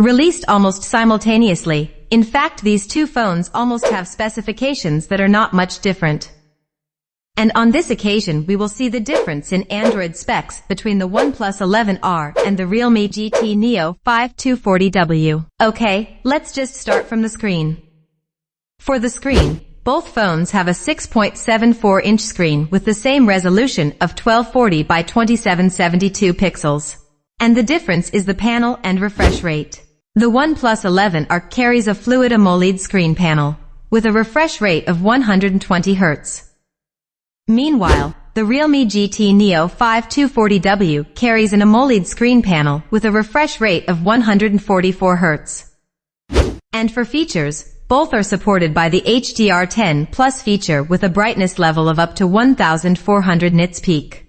Released almost simultaneously, in fact these two phones almost have specifications that are not much different. And on this occasion we will see the difference in Android specs between the OnePlus 11R and the Realme GT Neo 5240W. Okay, let's just start from the screen. For the screen, both phones have a 6.74-inch screen with the same resolution of 1240 by 2772 pixels. And the difference is the panel and refresh rate. The OnePlus 11R carries a Fluid AMOLED screen panel with a refresh rate of 120 Hz. Meanwhile, the Realme GT Neo 5240W carries an AMOLED screen panel with a refresh rate of 144 Hz. And for features, both are supported by the HDR10 Plus feature with a brightness level of up to 1400 nits peak.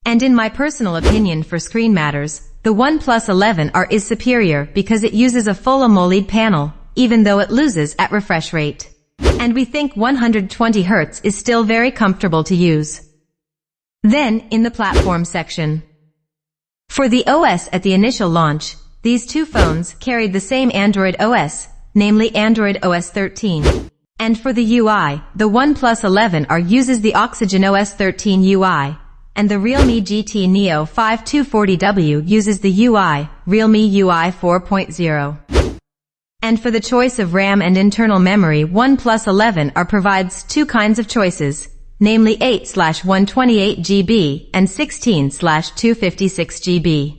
And in my personal opinion for screen matters, the OnePlus 11R is superior because it uses a full AMOLED panel, even though it loses at refresh rate. And we think 120 Hz is still very comfortable to use. Then, in the platform section. For the OS at the initial launch, these two phones carried the same Android OS, namely Android OS 13. And for the UI, the OnePlus 11R uses the Oxygen OS 13 UI, and the Realme GT Neo 5240W uses the UI, Realme UI 4.0. And for the choice of RAM and internal memory, OnePlus 11R provides two kinds of choices, namely 8/128GB and 16/256GB.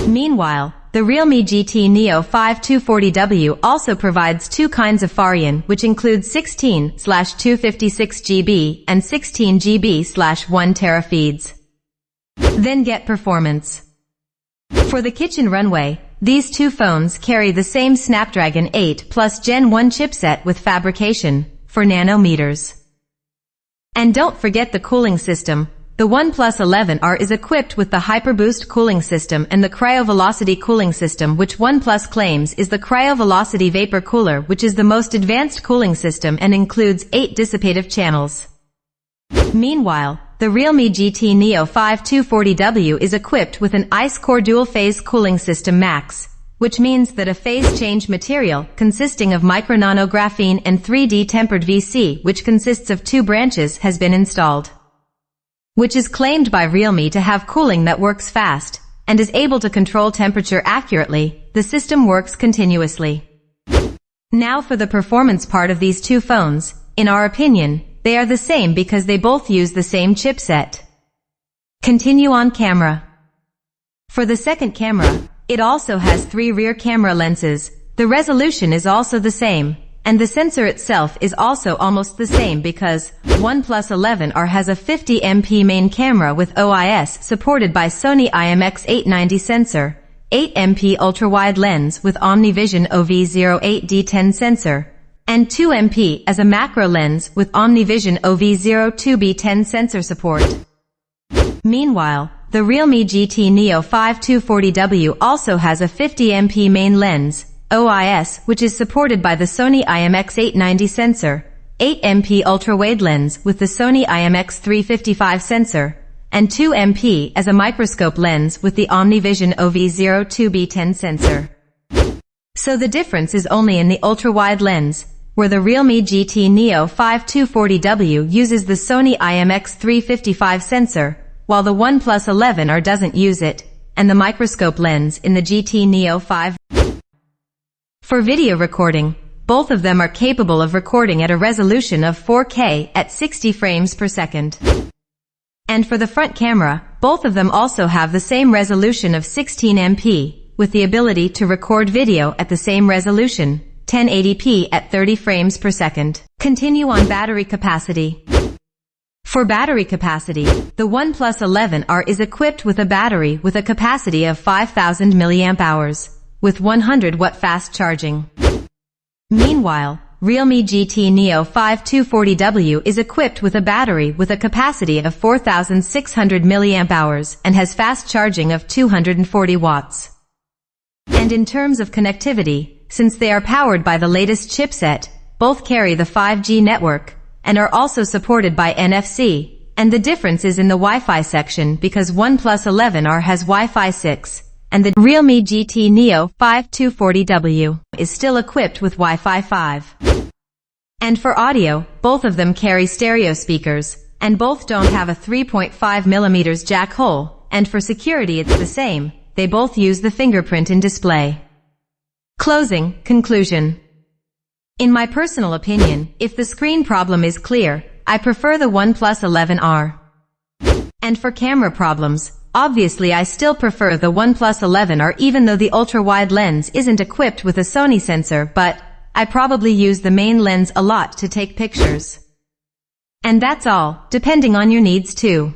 Meanwhile, the Realme GT Neo 5240W also provides two kinds of variant, which includes 16/256GB and 16GB/1 tera feeds. Then get performance. For the kitchen runway, these two phones carry the same Snapdragon 8 Plus Gen 1 chipset with fabrication for nanometers. And don't forget the cooling system. The OnePlus 11R is equipped with the HyperBoost cooling system and the Cryovelocity cooling system, which OnePlus claims is the Cryovelocity vapor cooler, which is the most advanced cooling system and includes 8 dissipative channels. Meanwhile, the Realme GT Neo 5240W is equipped with an Ice Core dual-phase cooling system Max, which means that a phase change material consisting of micro-nanographene and 3D tempered VC, which consists of 2 branches, has been installed, which is claimed by Realme to have cooling that works fast and is able to control temperature accurately. The system works continuously. Now for the performance part of these two phones, in our opinion, they are the same because they both use the same chipset. Continue on camera. For the second camera, it also has 3 rear camera lenses. The resolution is also the same, and the sensor itself is also almost the same because OnePlus 11R has a 50MP main camera with OIS supported by Sony IMX890 sensor, 8MP ultra-wide lens with OmniVision OV08D10 sensor, and 2MP as a macro lens with OmniVision OV02B10 sensor support. Meanwhile, the Realme GT Neo 5240W also has a 50MP main lens, OIS, which is supported by the Sony IMX890 sensor, 8MP ultra-wide lens with the Sony IMX355 sensor, and 2MP as a microscope lens with the OmniVision OV02B10 sensor. So the difference is only in the ultra-wide lens, where the Realme GT Neo 5240W uses the Sony IMX355 sensor, while the OnePlus 11R doesn't use it, and the microscope lens in the GT Neo 5. For video recording, both of them are capable of recording at a resolution of 4K at 60 frames per second. And for the front camera, both of them also have the same resolution of 16MP, with the ability to record video at the same resolution, 1080p at 30 frames per second. Continue on battery capacity. For battery capacity, the OnePlus 11R is equipped with a battery with a capacity of 5000 mAh, with 100 watt fast charging. Meanwhile, Realme GT Neo 5240W is equipped with a battery with a capacity of 4600 mAh and has fast charging of 240 watts. And in terms of connectivity, since they are powered by the latest chipset, both carry the 5G network and are also supported by NFC, and the difference is in the Wi-Fi section because OnePlus 11R has Wi-Fi 6, and the Realme GT Neo 5240W is still equipped with Wi-Fi 5. And for audio, both of them carry stereo speakers, and both don't have a 3.5mm jack hole, and for security it's the same, they both use the fingerprint in display. Conclusion. In my personal opinion, if the screen problem is clear, I prefer the OnePlus 11R. And for camera problems, obviously I still prefer the OnePlus 11R even though the ultra-wide lens isn't equipped with a Sony sensor, but I probably use the main lens a lot to take pictures. And that's all, depending on your needs too.